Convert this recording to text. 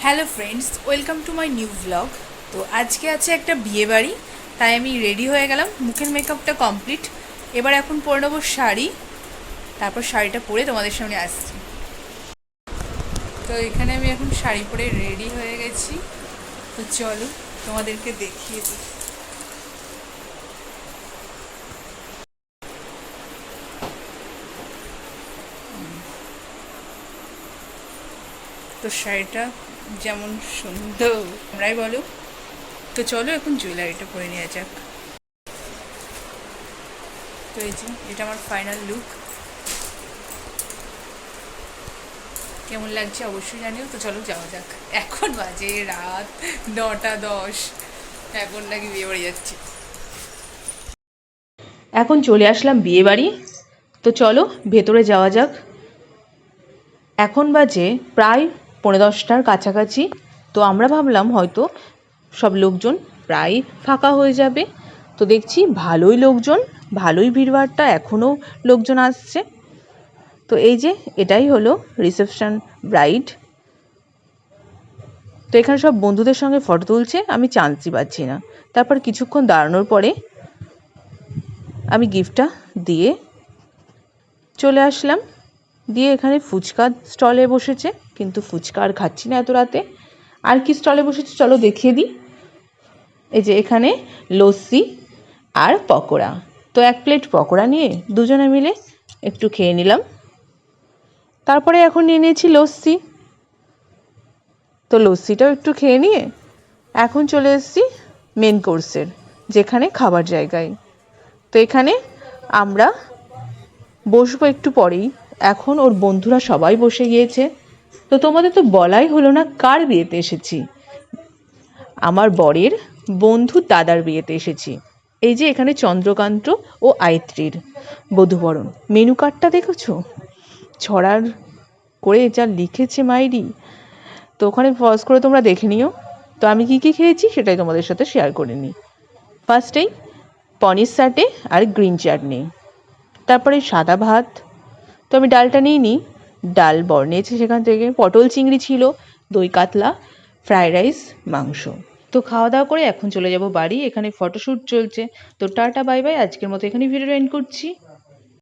Hello friends, welcome to my new blog. তো আজকে আছে একটা বিয়ে বাড়ি, তাই আমি রেডি হয়ে গেলাম। মুখের মেকআপটা কমপ্লিট। এবার এখন পরে নেবো শাড়ি, তারপর শাড়িটা পরে তোমাদের সামনে আসছি। তো এখানে আমি এখন শাড়ি পরে রেডি হয়ে গেছি। তো চলো তোমাদেরকে দেখিয়ে দিই। তো শাড়িটা যেমন সুন্দর তোমরাই বলো। তো চলো এখন জুয়েলারিটা পরে নেওয়া যাক। তো এই যে এটা আমার ফাইনাল লুক, কেমন লাগছে অবশ্যই জানিও। তো চলো যাওয়া যাক। এখন বাজে রাত 9:10, এখন নাকি বিয়ে বাড়ি যাচ্ছি। এখন চলে আসলাম বিয়ে বাড়ি। তো চলো ভেতরে যাওয়া যাক। এখন বাজে প্রায় 10:45 কাছাকাছি। তো আমরা ভাবলাম হয়তো সব লোকজন প্রায় ফাঁকা হয়ে যাবে। তো দেখছি ভালোই লোকজন, ভালোই ভিড়ভাট্টা, এখনও লোকজন আসছে। তো এই যে এটাই হলো রিসেপশন ব্রাইড। তো এখানে সব বন্ধুদের সঙ্গে ফটো তুলছে, আমি চান্সই পাচ্ছি না। তারপর কিছুক্ষণ দাঁড়ানোর পরে আমি গিফটটা দিয়ে চলে আসলাম। দিয়ে এখানে ফুচকা স্টলে বসেছে, কিন্তু ফুচকা আর খাচ্ছি না এত রাতে। আর কি স্টলে বসেছে চলো দেখিয়ে দিই। এই যে এখানে লস্যি আর পকোড়া। তো 1 প্লেট পকোড়া নিয়ে দুজনে মিলে একটু খেয়ে নিলাম। তারপরে এখন নিয়ে নিয়েছি লস্যি। তো লস্যিটাও একটু খেয়ে নিয়ে এখন চলে এসেছি মেন কোর্সের, যেখানে খাবার জায়গায়। তো এখানে আমরা বসবো একটু পরেই। এখন ওর বন্ধুরা সবাই বসে গিয়েছে। তো তোমাদের তো বলাই হলো না কার বিয়েতে এসেছি। আমার বরের বন্ধু দাদার বিয়েতে এসেছি। এই যে এখানে চন্দ্রকান্ত ও আয়ত্রীর বধূবরণ। মেনু কার্ডটা দেখেছো? ছড়ার করে যা লিখেছে মাইরি। তো ওখানে পজ করে তোমরা দেখে নিও। তো আমি কি কি খেয়েছি সেটাই তোমাদের সাথে শেয়ার করে নিই। ফার্স্টেই পনির সাটে আর গ্রিন চাটনি, তারপরে সাদা ভাত। তো আমি ডালটা নিইনি, ডাল বর নিয়েছি সেখান থেকে। পটল চিংড়ি ছিল, দই কাতলা, ফ্রায়েড রাইস, মাংস। তো খাওয়া দাওয়া করে এখন চলে যাব বাড়ি। এখানে ফটোশ্যুট চলছে। তো টাটা বাই বাই, আজকের মতো এখানেই ভিডিও এন্ড করছি।